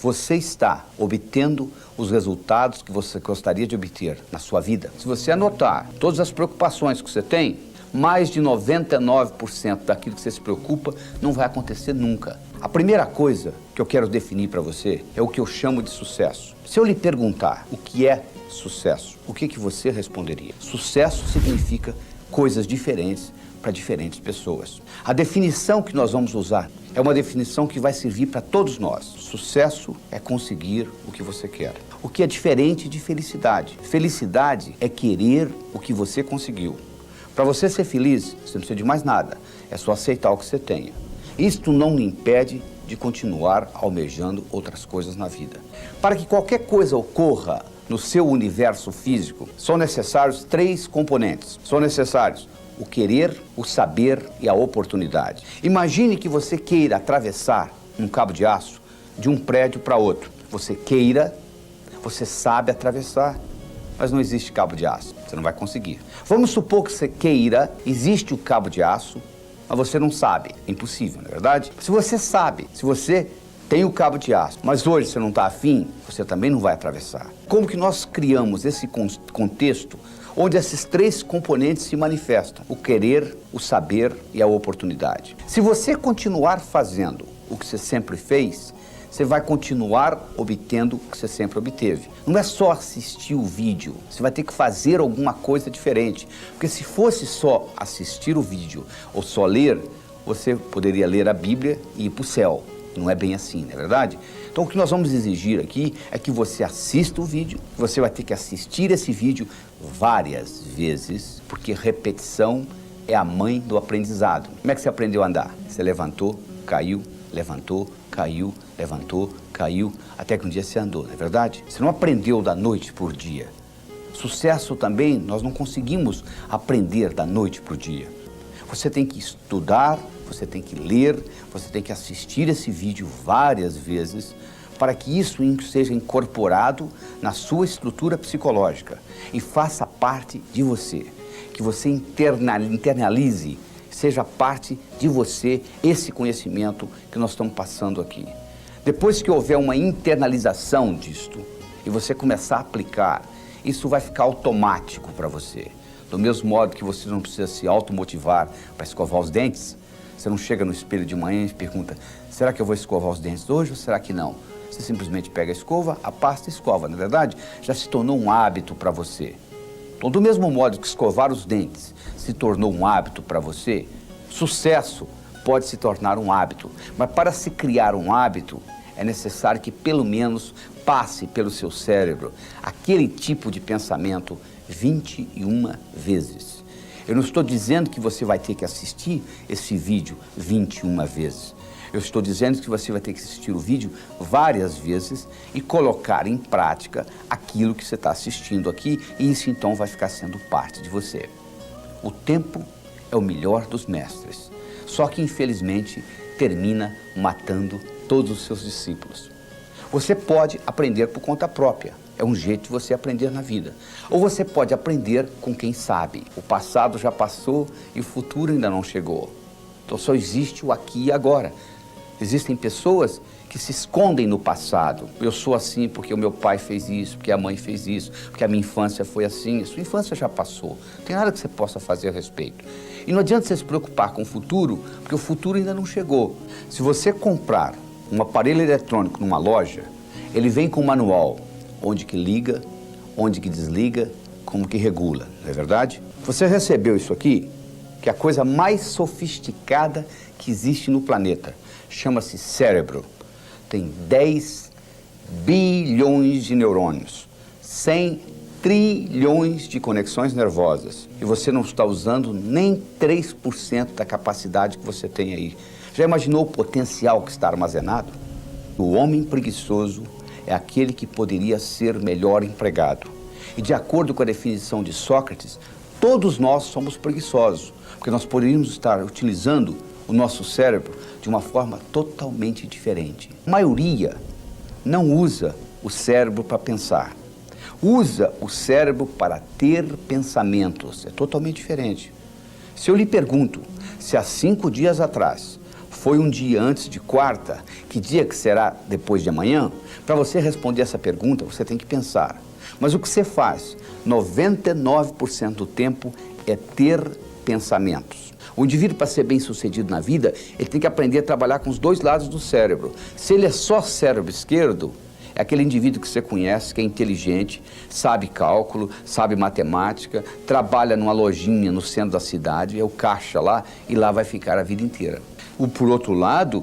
você está obtendo os resultados que você gostaria de obter na sua vida? Se você anotar todas as preocupações que você tem, mais de 99% daquilo que você se preocupa não vai acontecer nunca. A primeira coisa que eu quero definir para você é o que eu chamo de sucesso. Se eu lhe perguntar o que é sucesso, o que você responderia? Sucesso significa coisas diferentes para diferentes pessoas. A definição que nós vamos usar é uma definição que vai servir para todos nós. Sucesso é conseguir o que você quer. O que é diferente de felicidade. Felicidade é querer o que você conseguiu. Para você ser feliz, você não precisa de mais nada. É só aceitar o que você tenha. Isto não lhe impede de continuar almejando outras coisas na vida. Para que qualquer coisa ocorra no seu universo físico, são necessários 3 componentes. São necessários o querer, o saber e a oportunidade. Imagine que você queira atravessar um cabo de aço de um prédio para outro. Você queira, você sabe atravessar, mas não existe cabo de aço. Você não vai conseguir. Vamos supor que você queira, existe o cabo de aço, mas você não sabe. É impossível, não é verdade? Se você sabe, se você tem o cabo de aço, mas hoje você não está afim, você também não vai atravessar. Como que nós criamos esse contexto onde esses 3 componentes se manifestam? O querer, o saber e a oportunidade. Se você continuar fazendo o que você sempre fez, você vai continuar obtendo o que você sempre obteve. Não é só assistir o vídeo, você vai ter que fazer alguma coisa diferente. Porque se fosse só assistir o vídeo ou só ler, você poderia ler a Bíblia e ir para o céu. Não é bem assim, não é verdade? Então o que nós vamos exigir aqui é que você assista o vídeo, você vai ter que assistir esse vídeo várias vezes, porque repetição é a mãe do aprendizado. Como é que você aprendeu a andar? Você levantou, caiu, levantou, caiu, levantou, caiu, até que um dia você andou, não é verdade? Você não aprendeu da noite por dia. Sucesso também, nós não conseguimos aprender da noite por dia. Você tem que estudar, você tem que ler, você tem que assistir esse vídeo várias vezes para que isso seja incorporado na sua estrutura psicológica e faça parte de você, que você internalize, seja parte de você esse conhecimento que nós estamos passando aqui. Depois que houver uma internalização disto e você começar a aplicar, isso vai ficar automático para você. Do mesmo modo que você não precisa se automotivar para escovar os dentes, você não chega no espelho de manhã e pergunta, será que eu vou escovar os dentes hoje ou será que não? Você simplesmente pega a escova, a pasta e escova, não é verdade? Já se tornou um hábito para você. Então, do mesmo modo que escovar os dentes se tornou um hábito para você, sucesso pode se tornar um hábito. Mas para se criar um hábito, é necessário que pelo menos passe pelo seu cérebro aquele tipo de pensamento 21 vezes. Eu não estou dizendo que você vai ter que assistir esse vídeo 21 vezes. Eu estou dizendo que você vai ter que assistir o vídeo várias vezes e colocar em prática aquilo que você está assistindo aqui, e isso então vai ficar sendo parte de você. O tempo é o melhor dos mestres, só que infelizmente termina matando todos os seus discípulos. Você pode aprender por conta própria, é um jeito de você aprender na vida. Ou você pode aprender com quem sabe. O passado já passou e o futuro ainda não chegou. Então só existe o aqui e agora. Existem pessoas que se escondem no passado. Eu sou assim porque o meu pai fez isso, porque a mãe fez isso, porque a minha infância foi assim. A sua infância já passou. Não tem nada que você possa fazer a respeito. E não adianta você se preocupar com o futuro, porque o futuro ainda não chegou. Se você comprar um aparelho eletrônico numa loja, ele vem com um manual, onde que liga, onde que desliga, como que regula, não é verdade? Você recebeu isso aqui, que é a coisa mais sofisticada que existe no planeta. Chama-se cérebro. Tem 10 bilhões de neurônios, 100 trilhões de conexões nervosas. E você não está usando nem 3% da capacidade que você tem aí. Já imaginou o potencial que está armazenado? O homem preguiçoso é aquele que poderia ser melhor empregado. E de acordo com a definição de Sócrates, todos nós somos preguiçosos, porque nós poderíamos estar utilizando o nosso cérebro de uma forma totalmente diferente. A maioria não usa o cérebro para pensar. Usa o cérebro para ter pensamentos. É totalmente diferente. Se eu lhe pergunto se há 5 dias atrás Foi um dia antes de quarta? Que dia que será depois de amanhã? Para você responder essa pergunta, você tem que pensar. Mas o que você faz 99% do tempo é ter pensamentos. O indivíduo, para ser bem sucedido na vida, ele tem que aprender a trabalhar com os dois lados do cérebro. Se ele é só cérebro esquerdo, é aquele indivíduo que você conhece, que é inteligente, sabe cálculo, sabe matemática, trabalha numa lojinha no centro da cidade, é o caixa lá, e lá vai ficar a vida inteira. Por outro lado,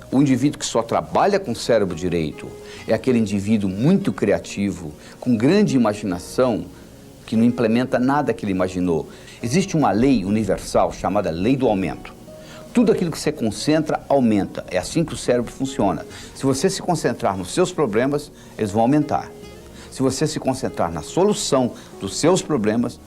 o indivíduo que só trabalha com o cérebro direito é aquele indivíduo muito criativo, com grande imaginação, que não implementa nada que ele imaginou. Existe uma lei universal chamada lei do aumento. Tudo aquilo que você concentra, aumenta. É assim que o cérebro funciona. Se você se concentrar nos seus problemas, eles vão aumentar. Se você se concentrar na solução dos seus problemas,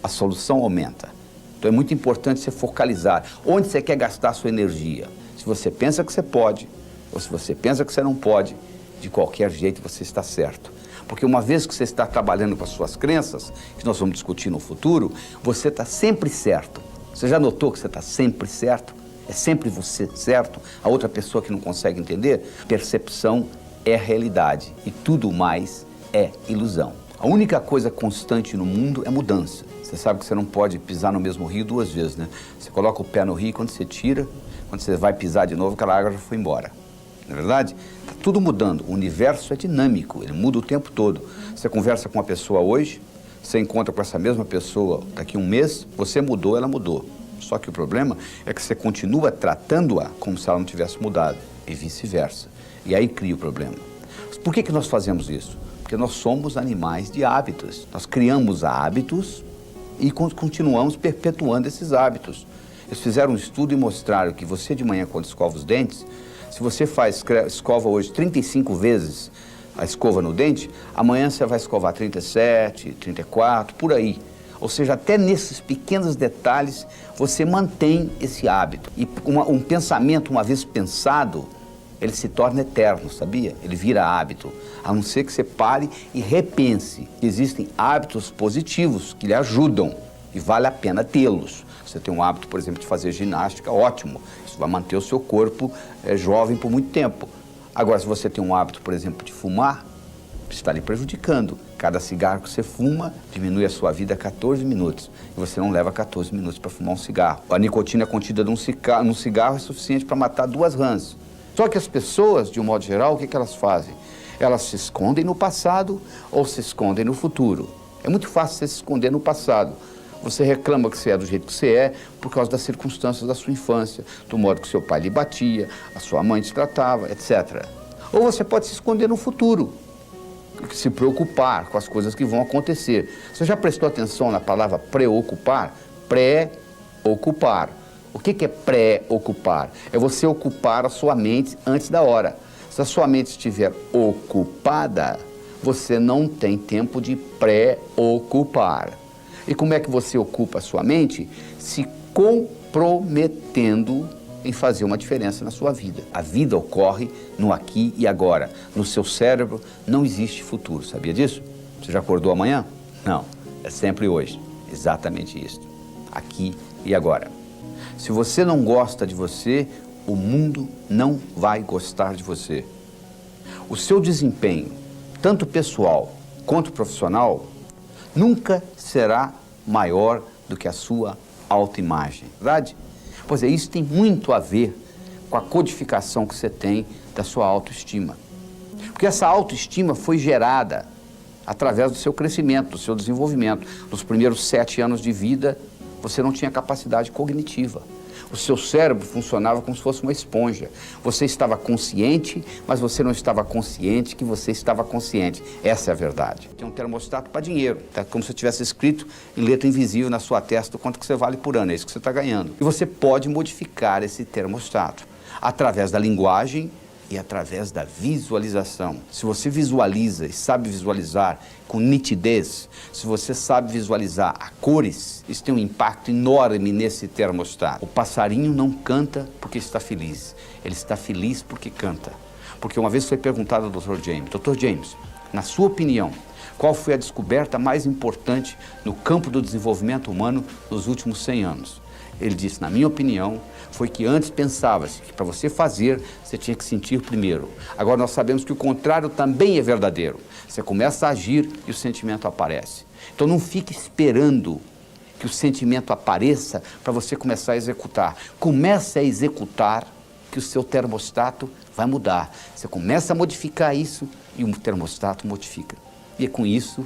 a solução aumenta. Então é muito importante você focalizar onde você quer gastar a sua energia. Se você pensa que você pode, ou se você pensa que você não pode, de qualquer jeito você está certo. Porque uma vez que você está trabalhando com as suas crenças, que nós vamos discutir no futuro, você está sempre certo. Você já notou que você está sempre certo? É sempre você certo? A outra pessoa que não consegue entender? Percepção é realidade e tudo mais é ilusão. A única coisa constante no mundo é mudança. Você sabe que você não pode pisar no mesmo rio duas vezes, né? Você coloca o pé no rio e quando você tira, quando você vai pisar de novo, aquela água já foi embora. Não é verdade? Está tudo mudando. O universo é dinâmico, ele muda o tempo todo. Você conversa com uma pessoa hoje, você encontra com essa mesma pessoa daqui a um mês, você mudou, ela mudou. Só que o problema é que você continua tratando-a como se ela não tivesse mudado, e vice-versa. E aí cria o problema. Por que nós fazemos isso? Porque nós somos animais de hábitos. Nós criamos hábitos e continuamos perpetuando esses hábitos. Eles fizeram um estudo e mostraram que você de manhã, quando escova os dentes, se você escova hoje 35 vezes a escova no dente, amanhã você vai escovar 37, 34, por aí. Ou seja, até nesses pequenos detalhes, você mantém esse hábito. E um pensamento, uma vez pensado, ele se torna eterno, sabia? Ele vira hábito. A não ser que você pare e repense. Existem hábitos positivos que lhe ajudam e vale a pena tê-los. Você tem um hábito, por exemplo, de fazer ginástica, ótimo. Isso vai manter o seu corpo jovem por muito tempo. Agora, se você tem um hábito, por exemplo, de fumar, você está lhe prejudicando. Cada cigarro que você fuma diminui a sua vida a 14 minutos. E você não leva 14 minutos para fumar um cigarro. A nicotina contida num cigarro é suficiente para matar 2 rãs. Só que as pessoas, de um modo geral, o que elas fazem? Elas se escondem no passado ou se escondem no futuro. É muito fácil você se esconder no passado. Você reclama que você é do jeito que você é por causa das circunstâncias da sua infância, do modo que seu pai lhe batia, a sua mãe te tratava, etc. Ou você pode se esconder no futuro, se preocupar com as coisas que vão acontecer. Você já prestou atenção na palavra preocupar? Pré-ocupar. O que é pré-ocupar? É você ocupar a sua mente antes da hora. Se a sua mente estiver ocupada, você não tem tempo de pré-ocupar. E como é que você ocupa a sua mente? Se comprometendo em fazer uma diferença na sua vida. A vida ocorre no aqui e agora. No seu cérebro não existe futuro, sabia disso? Você já acordou amanhã? Não, é sempre hoje. Exatamente isso. Aqui e agora. Se você não gosta de você, o mundo não vai gostar de você. O seu desempenho, tanto pessoal quanto profissional, nunca será maior do que a sua autoimagem, verdade? Pois é, isso tem muito a ver com a codificação que você tem da sua autoestima. Porque essa autoestima foi gerada através do seu crescimento, do seu desenvolvimento. Nos primeiros 7 anos de vida, você não tinha capacidade cognitiva. O seu cérebro funcionava como se fosse uma esponja. Você estava consciente, mas você não estava consciente que você estava consciente. Essa é a verdade. Tem um termostato para dinheiro. Tá como se tivesse escrito em letra invisível na sua testa o quanto que você vale por ano. É isso que você está ganhando. E você pode modificar esse termostato através da linguagem e através da visualização. Se você visualiza e sabe visualizar com nitidez, se você sabe visualizar a cores, isso tem um impacto enorme nesse termostato. O passarinho não canta porque está feliz, ele está feliz porque canta. Porque uma vez foi perguntado ao Dr. James, Dr. James, na sua opinião, qual foi a descoberta mais importante no campo do desenvolvimento humano nos últimos 100 anos? Ele disse, na minha opinião, foi que antes pensava-se que para você fazer, você tinha que sentir primeiro. Agora nós sabemos que o contrário também é verdadeiro. Você começa a agir e o sentimento aparece. Então não fique esperando que o sentimento apareça para você começar a executar. Comece a executar que o seu termostato vai mudar. Você começa a modificar isso e o termostato modifica. E com isso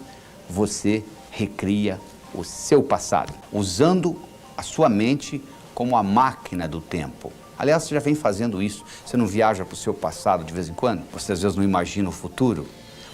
você recria o seu passado, usando a sua mente como a máquina do tempo. Aliás, você já vem fazendo isso. Você não viaja para o seu passado de vez em quando? Você às vezes não imagina o futuro?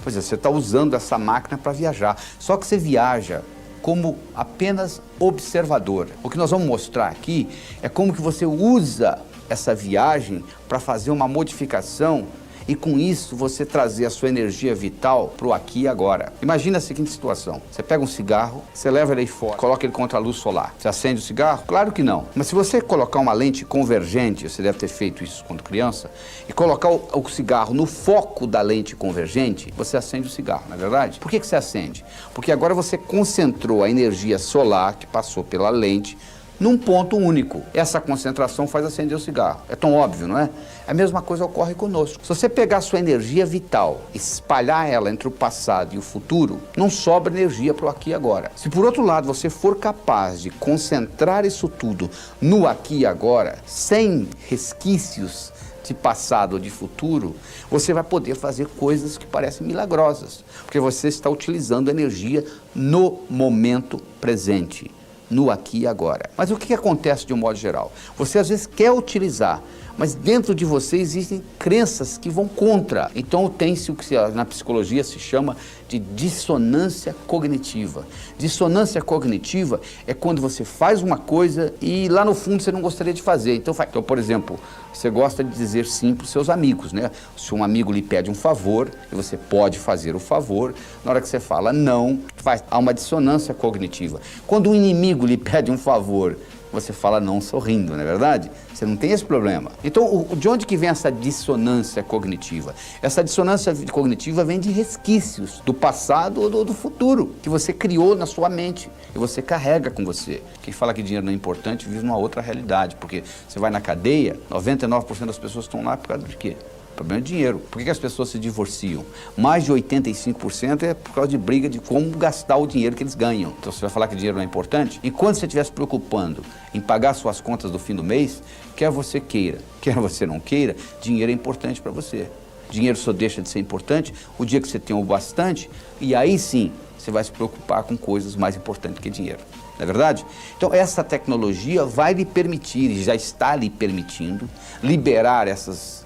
Pois é, você está usando essa máquina para viajar. Só que você viaja como apenas observador. O que nós vamos mostrar aqui é como que você usa essa viagem para fazer uma modificação e com isso você trazer a sua energia vital para o aqui e agora. Imagina a seguinte situação, você pega um cigarro, você leva ele aí fora, coloca ele contra a luz solar. Você acende o cigarro? Claro que não. Mas se você colocar uma lente convergente, você deve ter feito isso quando criança, e colocar o cigarro no foco da lente convergente, você acende o cigarro, não é verdade? Por que você acende? Porque agora você concentrou a energia solar que passou pela lente num ponto único. Essa concentração faz acender o cigarro. É tão óbvio, não é? A mesma coisa ocorre conosco. Se você pegar a sua energia vital e espalhar ela entre o passado e o futuro, não sobra energia para o aqui e agora. Se por outro lado você for capaz de concentrar isso tudo no aqui e agora, sem resquícios de passado ou de futuro, você vai poder fazer coisas que parecem milagrosas, porque você está utilizando energia no momento presente, no aqui e agora. Mas o que acontece de um modo geral? Você às vezes quer utilizar, mas dentro de você existem crenças que vão contra. Então tem-se o que na psicologia se chama de dissonância cognitiva. Dissonância cognitiva é quando você faz uma coisa e lá no fundo você não gostaria de fazer. Então, por exemplo, você gosta de dizer sim para os seus amigos, né? Se um amigo lhe pede um favor e você pode fazer o favor, na hora que você fala não, há uma dissonância cognitiva. Quando um inimigo lhe pede um favor, você fala não sorrindo, não é verdade? Você não tem esse problema. Então, de onde que vem essa dissonância cognitiva? Essa dissonância cognitiva vem de resquícios do passado ou do futuro, que você criou na sua mente e você carrega com você. Quem fala que dinheiro não é importante vive numa outra realidade, porque você vai na cadeia, 99% das pessoas estão lá por causa de quê? O problema é dinheiro. Por que as pessoas se divorciam? Mais de 85% é por causa de briga de como gastar o dinheiro que eles ganham. Então você vai falar que dinheiro não é importante? E quando você estiver se preocupando em pagar suas contas do fim do mês, quer você queira, quer você não queira, dinheiro é importante para você. Dinheiro só deixa de ser importante o dia que você tem o bastante, e aí sim você vai se preocupar com coisas mais importantes que dinheiro. Não é verdade? Então essa tecnologia vai lhe permitir, e já está lhe permitindo, liberar essas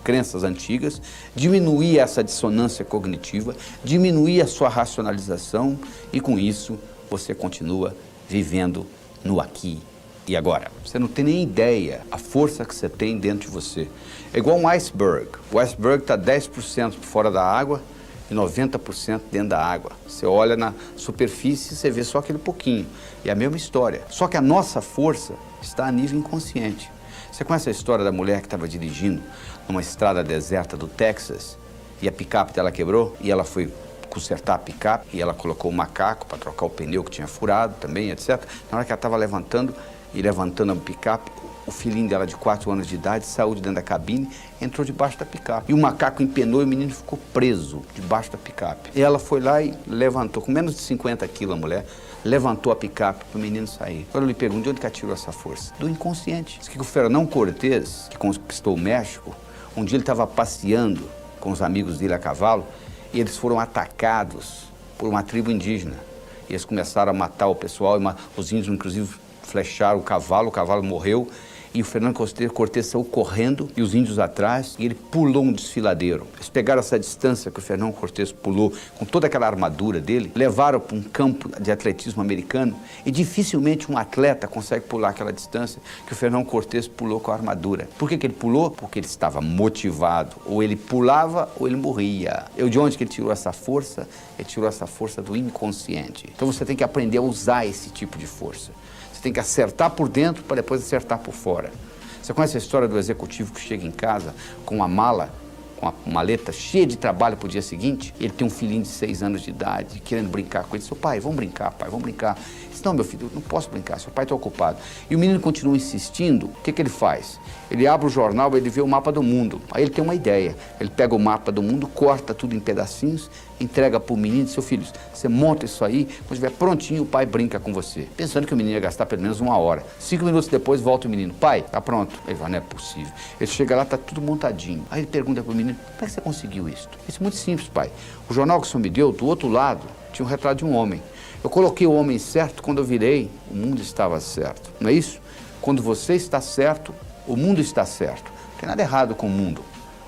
crenças antigas, diminuir essa dissonância cognitiva, diminuir a sua racionalização e com isso você continua vivendo no aqui e agora. Você não tem nem ideia a força que você tem dentro de você. É igual um iceberg. O iceberg está 10% fora da água e 90% dentro da água. Você olha na superfície e você vê só aquele pouquinho. E é a mesma história. Só que a nossa força está a nível inconsciente. Você conhece a história da mulher que estava dirigindo numa estrada deserta do Texas e a picape dela quebrou e ela foi consertar a picape e ela colocou o macaco para trocar o pneu que tinha furado também, etc. Na hora que ela estava levantando a picape, o filhinho dela de 4 anos de idade saiu de dentro da cabine, entrou debaixo da picape. E o macaco empenou e o menino ficou preso debaixo da picape. E ela foi lá e levantou, com menos de 50 quilos a mulher, levantou a picape para o menino sair. Agora eu lhe pergunto, de onde que ela tirou essa força? Do inconsciente. Diz que o Fernão Cortés, que conquistou o México, um dia ele estava passeando com os amigos dele a cavalo e eles foram atacados por uma tribo indígena. E eles começaram a matar o pessoal, os índios inclusive flecharam o cavalo morreu. E o Fernão Cortés saiu correndo e os índios atrás e ele pulou um desfiladeiro. Eles pegaram essa distância que o Fernão Cortés pulou com toda aquela armadura dele, levaram para um campo de atletismo americano e dificilmente um atleta consegue pular aquela distância que o Fernão Cortés pulou com a armadura. Por que ele pulou? Porque ele estava motivado. Ou ele pulava ou ele morria. De onde que ele tirou essa força? Ele tirou essa força do inconsciente. Então você tem que aprender a usar esse tipo de força. Você tem que acertar por dentro para depois acertar por fora. Você conhece a história do executivo que chega em casa com uma mala com uma maleta cheia de trabalho para o dia seguinte. Ele tem um filhinho de 6 anos de idade, querendo brincar com ele. Seu pai, vamos brincar, pai, vamos brincar. Ele disse, não, meu filho, eu não posso brincar, seu pai está ocupado. E o menino continua insistindo. O que ele faz? Ele abre o jornal, ele vê o mapa do mundo. Aí ele tem uma ideia. Ele pega o mapa do mundo, corta tudo em pedacinhos, entrega para o menino e diz, seu filho, você monta isso aí, quando estiver prontinho, o pai brinca com você. Pensando que o menino ia gastar pelo menos 1 hora. 5 minutos depois, volta o menino. Pai, tá pronto. Ele fala, não é possível. Ele chega lá, tá tudo montadinho. Aí ele pergunta para o menino, como é que você conseguiu isso? Isso é muito simples, pai. O jornal que o senhor me deu, do outro lado, tinha um retrato de um homem. Eu coloquei o homem certo, quando eu virei, o mundo estava certo. Não é isso? Quando você está certo, o mundo está certo. Não tem nada errado com o mundo.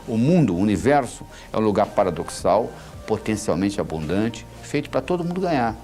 O mundo, o universo, é um lugar paradoxal, potencialmente abundante, feito para todo mundo ganhar.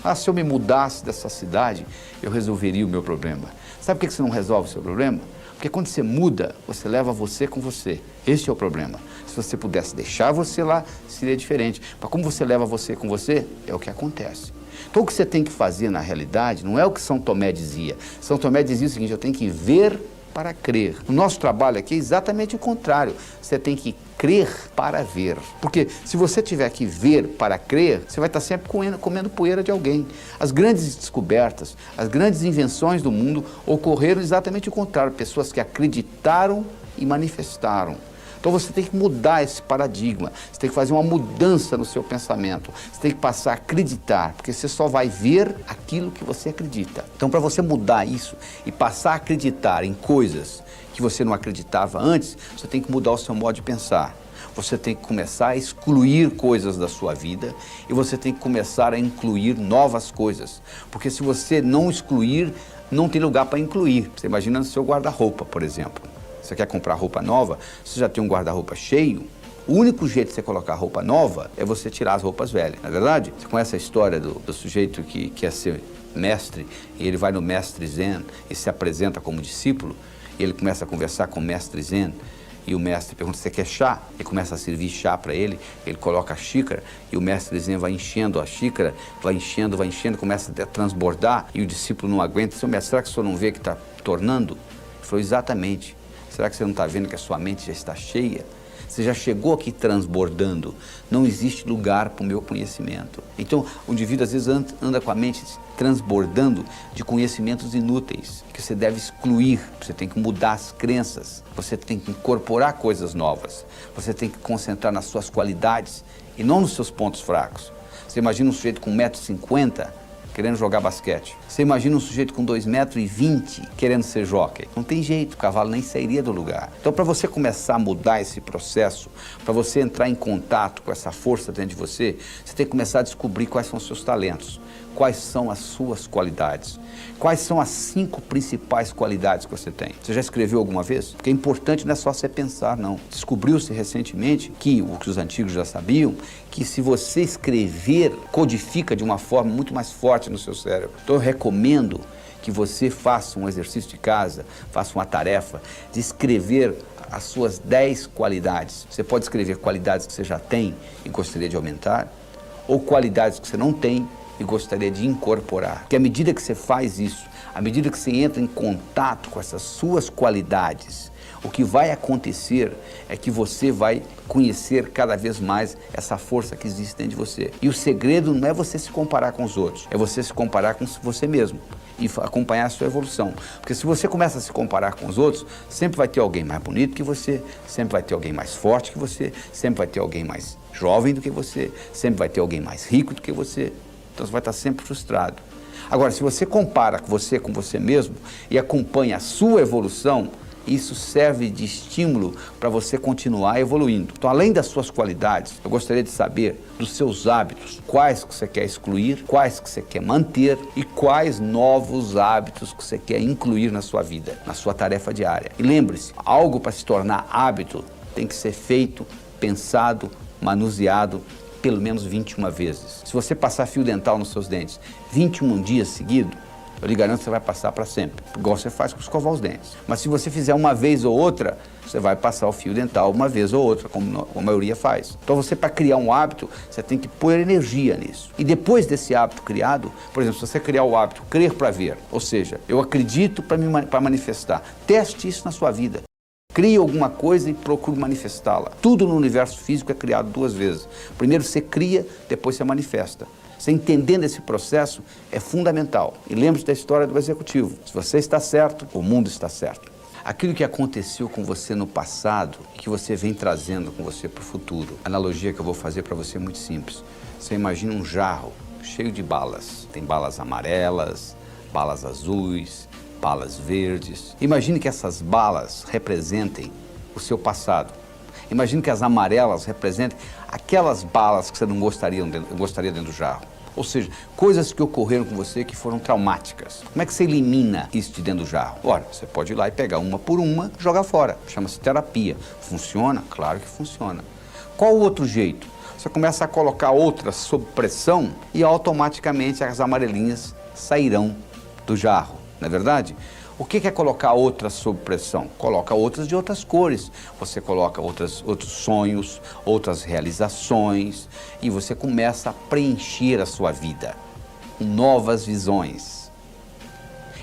Ah, se eu me mudasse dessa cidade, eu resolveria o meu problema. Sabe por que você não resolve o seu problema? Porque quando você muda, você leva você com você. Este é o problema. Se você pudesse deixar você lá, seria diferente. Mas como você leva você com você, é o que acontece. Então o que você tem que fazer na realidade não é o que São Tomé dizia. São Tomé dizia o seguinte, eu tenho que ver para crer. O nosso trabalho aqui é exatamente o contrário. Você tem que crer para ver. Porque se você tiver que ver para crer, você vai estar sempre comendo poeira de alguém. As grandes descobertas, as grandes invenções do mundo ocorreram exatamente o contrário. Pessoas que acreditaram e manifestaram. Então você tem que mudar esse paradigma, você tem que fazer uma mudança no seu pensamento, você tem que passar a acreditar, porque você só vai ver aquilo que você acredita. Então para você mudar isso e passar a acreditar em coisas que você não acreditava antes, você tem que mudar o seu modo de pensar. Você tem que começar a excluir coisas da sua vida e você tem que começar a incluir novas coisas. Porque se você não excluir, não tem lugar para incluir. Você imagina no seu guarda-roupa, por exemplo. Você quer comprar roupa nova, você já tem um guarda-roupa cheio, o único jeito de você colocar roupa nova é você tirar as roupas velhas, não é verdade? Você conhece a história do sujeito que quer ser mestre, e ele vai no mestre Zen e se apresenta como discípulo, e ele começa a conversar com o mestre Zen, e o mestre pergunta, você quer chá? Ele começa a servir chá para ele, ele coloca a xícara, e o mestre Zen vai enchendo a xícara, vai enchendo, começa a transbordar, e o discípulo não aguenta, seu mestre, será que o senhor não vê que está tornando? Ele falou, exatamente. Será que você não está vendo que a sua mente já está cheia? Você já chegou aqui transbordando. Não existe lugar para o meu conhecimento. Então, o indivíduo às vezes anda com a mente transbordando de conhecimentos inúteis, que você deve excluir. Você tem que mudar as crenças. Você tem que incorporar coisas novas. Você tem que concentrar nas suas qualidades e não nos seus pontos fracos. Você imagina um sujeito com 1,50 m querendo jogar basquete. Você imagina um sujeito com 2,20 m querendo ser jockey. Não tem jeito, o cavalo nem sairia do lugar. Então, para você começar a mudar esse processo, para você entrar em contato com essa força dentro de você, você tem que começar a descobrir quais são os seus talentos, quais são as suas qualidades, quais são as 5 principais qualidades que você tem. Você já escreveu alguma vez? Porque é importante, não é só você pensar, não. Descobriu-se recentemente que, o que os antigos já sabiam, que se você escrever, codifica de uma forma muito mais forte no seu cérebro. Então eu recomendo que você faça um exercício de casa, faça uma tarefa de escrever as suas 10 qualidades. Você pode escrever qualidades que você já tem e gostaria de aumentar, ou qualidades que você não tem e gostaria de incorporar. Porque à medida que você faz isso, à medida que você entra em contato com essas suas qualidades, o que vai acontecer é que você vai conhecer cada vez mais essa força que existe dentro de você. E o segredo não é você se comparar com os outros, é você se comparar com você mesmo e acompanhar a sua evolução. Porque se você começa a se comparar com os outros, sempre vai ter alguém mais bonito que você, sempre vai ter alguém mais forte que você, sempre vai ter alguém mais jovem do que você, sempre vai ter alguém mais rico do que você. Então você vai estar sempre frustrado. Agora, se você compara com você mesmo e acompanha a sua evolução, isso serve de estímulo para você continuar evoluindo. Então, além das suas qualidades, eu gostaria de saber dos seus hábitos, quais que você quer excluir, quais que você quer manter e quais novos hábitos que você quer incluir na sua vida, na sua tarefa diária. E lembre-se, algo para se tornar hábito tem que ser feito, pensado, manuseado, pelo menos 21 vezes. Se você passar fio dental nos seus dentes 21 dias seguidos, eu lhe garanto que você vai passar para sempre, igual você faz com escovar os dentes. Mas se você fizer uma vez ou outra, você vai passar o fio dental uma vez ou outra, como a maioria faz. Então você, para criar um hábito, você tem que pôr energia nisso. E depois desse hábito criado, por exemplo, se você criar o hábito crer para ver, ou seja, eu acredito para manifestar, teste isso na sua vida. crie alguma coisa e procure manifestá-la. Tudo no universo físico é criado duas vezes. Primeiro você cria, depois você manifesta. Você entendendo esse processo é fundamental. E lembre-se da história do executivo. Se você está certo, o mundo está certo. Aquilo que aconteceu com você no passado, que você vem trazendo com você para o futuro. A analogia que eu vou fazer para você é muito simples. Você imagina um jarro cheio de balas. Tem balas amarelas, balas azuis, balas verdes. Imagine que essas balas representem o seu passado. Imagine que as amarelas representem aquelas balas que você não gostaria dentro do jarro. Ou seja, coisas que ocorreram com você que foram traumáticas. Como é que você elimina isso de dentro do jarro? Ora, você pode ir lá e pegar uma por uma e jogar fora. Chama-se terapia. Funciona? Claro que funciona. Qual o outro jeito? Você começa a colocar outras sob pressão e automaticamente as amarelinhas sairão do jarro, não é verdade? O que é colocar outras sob pressão? Coloca outras de outras cores. Você coloca outros sonhos, outras realizações e você começa a preencher a sua vida com novas visões.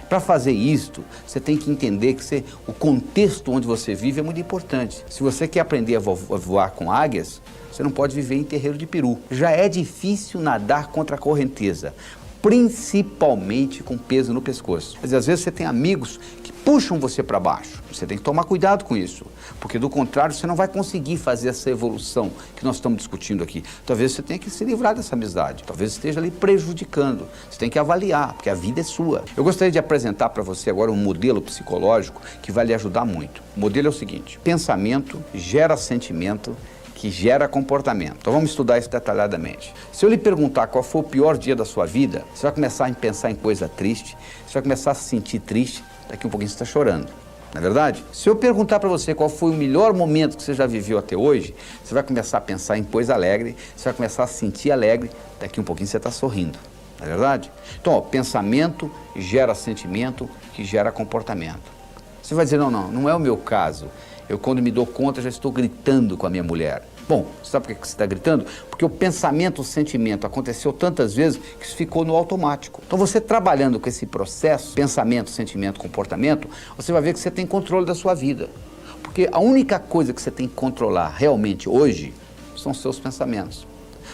Para fazer isto, você tem que entender que o contexto onde você vive é muito importante. Se você quer aprender a voar com águias, você não pode viver em terreiro de peru. Já é difícil nadar contra a correnteza, principalmente com peso no pescoço. Às vezes você tem amigos que puxam você para baixo. Você tem que tomar cuidado com isso, porque do contrário você não vai conseguir fazer essa evolução que nós estamos discutindo aqui. Talvez você tenha que se livrar dessa amizade, talvez esteja ali prejudicando. Você tem que avaliar, porque a vida é sua. Eu gostaria de apresentar para você agora um modelo psicológico que vai lhe ajudar muito. O modelo é o seguinte: pensamento gera sentimento, que gera comportamento. Então vamos estudar isso detalhadamente. Se eu lhe perguntar qual foi o pior dia da sua vida, você vai começar a pensar em coisa triste, você vai começar a se sentir triste, daqui um pouquinho você está chorando, não é verdade? Se eu perguntar para você qual foi o melhor momento que você já viveu até hoje, você vai começar a pensar em coisa alegre, você vai começar a se sentir alegre, daqui um pouquinho você está sorrindo, não é verdade? Então, ó, pensamento gera sentimento, que gera comportamento. Você vai dizer, não é o meu caso. Eu, quando me dou conta, já estou gritando com a minha mulher. Bom, sabe por que você está gritando? Porque o pensamento, o sentimento aconteceu tantas vezes que isso ficou no automático. Então você trabalhando com esse processo, pensamento, sentimento, comportamento, você vai ver que você tem controle da sua vida. Porque a única coisa que você tem que controlar realmente hoje são os seus pensamentos.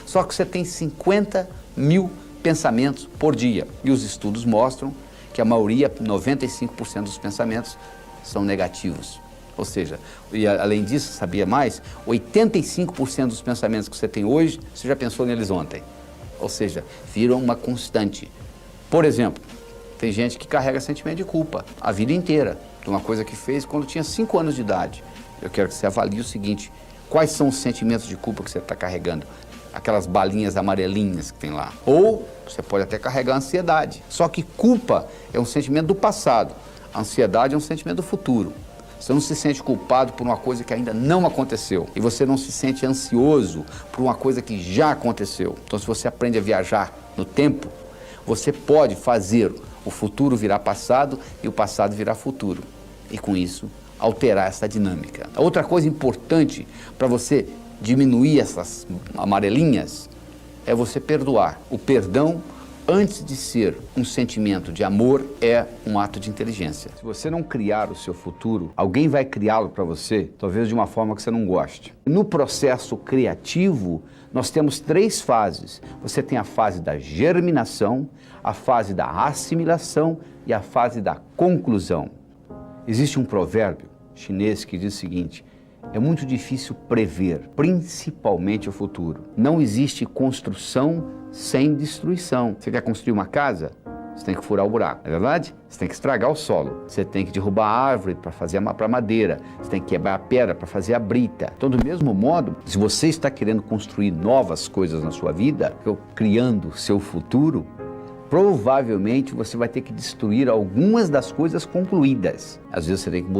Só que você tem 50 mil pensamentos por dia. E os estudos mostram que a maioria, 95% dos pensamentos, são negativos. Ou seja, e além disso, sabia mais? 85% dos pensamentos que você tem hoje, você já pensou neles ontem. Ou seja, viram uma constante. Por exemplo, tem gente que carrega sentimento de culpa a vida inteira, de uma coisa que fez quando tinha 5 anos de idade. Eu quero que você avalie o seguinte: quais são os sentimentos de culpa que você está carregando? Aquelas balinhas amarelinhas que tem lá. Ou você pode até carregar ansiedade. Só que culpa é um sentimento do passado, a ansiedade é um sentimento do futuro. Você não se sente culpado por uma coisa que ainda não aconteceu. E você não se sente ansioso por uma coisa que já aconteceu. Então, se você aprende a viajar no tempo, você pode fazer o futuro virar passado e o passado virar futuro. E com isso, alterar essa dinâmica. A outra coisa importante para você diminuir essas amarelinhas é você perdoar. O perdão, antes de ser um sentimento de amor, é um ato de inteligência. Se você não criar o seu futuro, alguém vai criá-lo para você, talvez de uma forma que você não goste. No processo criativo, nós temos 3 fases. Você tem a fase da germinação, a fase da assimilação e a fase da conclusão. Existe um provérbio chinês que diz o seguinte: é muito difícil prever, principalmente o futuro. Não existe construção sem destruição. Você quer construir uma casa? Você tem que furar o buraco, não é verdade? Você tem que estragar o solo. Você tem que derrubar a árvore para fazer para madeira. Você tem que quebrar a pedra para fazer a brita. Então, do mesmo modo, se você está querendo construir novas coisas na sua vida, criando o seu futuro, provavelmente você vai ter que destruir algumas das coisas concluídas. Às vezes você tem que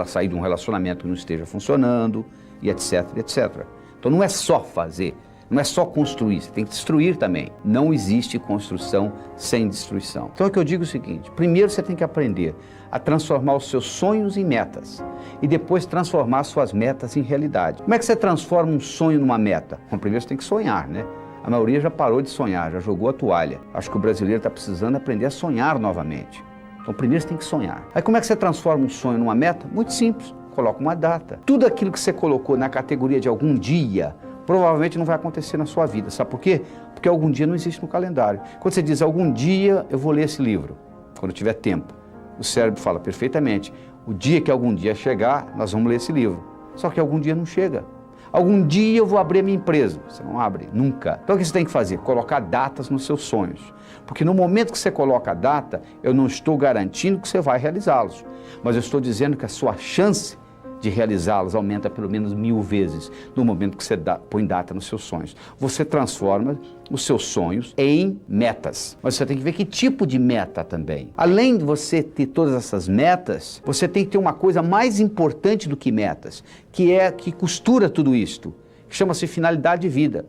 sair de um relacionamento que não esteja funcionando, e etc, etc. Então não é só fazer, não é só construir, você tem que destruir também. Não existe construção sem destruição. Então é que eu digo o seguinte: primeiro você tem que aprender a transformar os seus sonhos em metas e depois transformar suas metas em realidade. Como é que você transforma um sonho numa meta? Bom, primeiro você tem que sonhar, né? A maioria já parou de sonhar, já jogou a toalha. Acho que o brasileiro está precisando aprender a sonhar novamente. Então primeiro você tem que sonhar. Aí como é que você transforma um sonho numa meta? Muito simples. coloca uma data. Tudo aquilo que você colocou na categoria de algum dia, provavelmente não vai acontecer na sua vida. Sabe por quê? Porque algum dia não existe no calendário. Quando você diz, algum dia eu vou ler esse livro, quando tiver tempo, o cérebro fala perfeitamente, o dia que algum dia chegar, nós vamos ler esse livro. Só que algum dia não chega. Algum dia eu vou abrir a minha empresa. Você não abre, nunca. Então o que você tem que fazer? Colocar datas nos seus sonhos. Porque no momento que você coloca a data, eu não estou garantindo que você vai realizá-los. Mas eu estou dizendo que a sua chance de realizá-los aumenta pelo menos 1000 vezes no momento que você põe data nos seus sonhos. Você transforma os seus sonhos em metas. Mas você tem que ver que tipo de meta também. Além de você ter todas essas metas, você tem que ter uma coisa mais importante do que metas, que costura tudo isto, que chama-se finalidade de vida.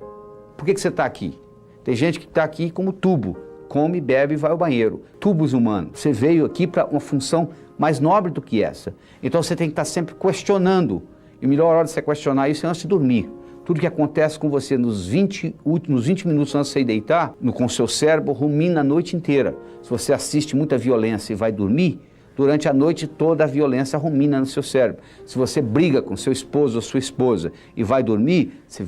Por que você está aqui? Tem gente que está aqui como tubo, come, bebe e vai ao banheiro. Tubos humanos. Você veio aqui para uma função mais nobre do que essa. Então você tem que estar sempre questionando. E a melhor hora de você questionar isso é antes de dormir. Tudo que acontece com você nos 20 minutos antes de você deitar, com o seu cérebro, rumina a noite inteira. Se você assiste muita violência e vai dormir, durante a noite toda a violência rumina no seu cérebro. Se você briga com seu esposo ou sua esposa e vai dormir, você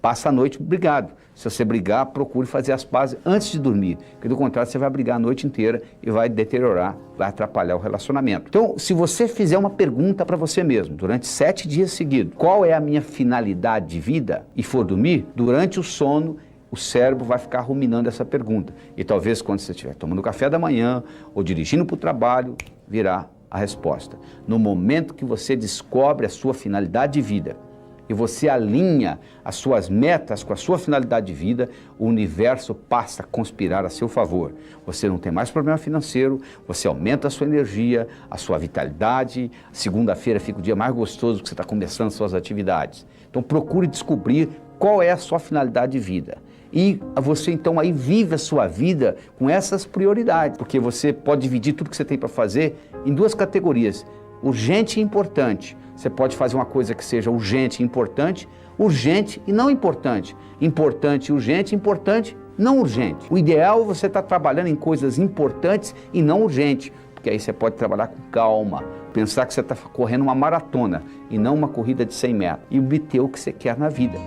passa a noite brigado. Se você brigar, procure fazer as pazes antes de dormir, porque do contrário você vai brigar a noite inteira e vai deteriorar, vai atrapalhar o relacionamento. Então, se você fizer uma pergunta para você mesmo, durante 7 dias seguidos, qual é a minha finalidade de vida, e for dormir, durante o sono, o cérebro vai ficar ruminando essa pergunta. E talvez quando você estiver tomando café da manhã ou dirigindo para o trabalho, virá a resposta. No momento que você descobre a sua finalidade de vida e você alinha as suas metas com a sua finalidade de vida, o universo passa a conspirar a seu favor. Você não tem mais problema financeiro, você aumenta a sua energia, a sua vitalidade. Segunda-feira fica o dia mais gostoso que você está começando suas atividades. Então procure descobrir qual é a sua finalidade de vida. E você então aí vive a sua vida com essas prioridades, porque você pode dividir tudo que você tem para fazer em 2 categorias, urgente e importante. Você pode fazer uma coisa que seja urgente e importante, urgente e não importante, importante e urgente, importante, não urgente. O ideal é você estar trabalhando em coisas importantes e não urgentes, porque aí você pode trabalhar com calma, pensar que você está correndo uma maratona e não uma corrida de 100 metros e obter o que você quer na vida.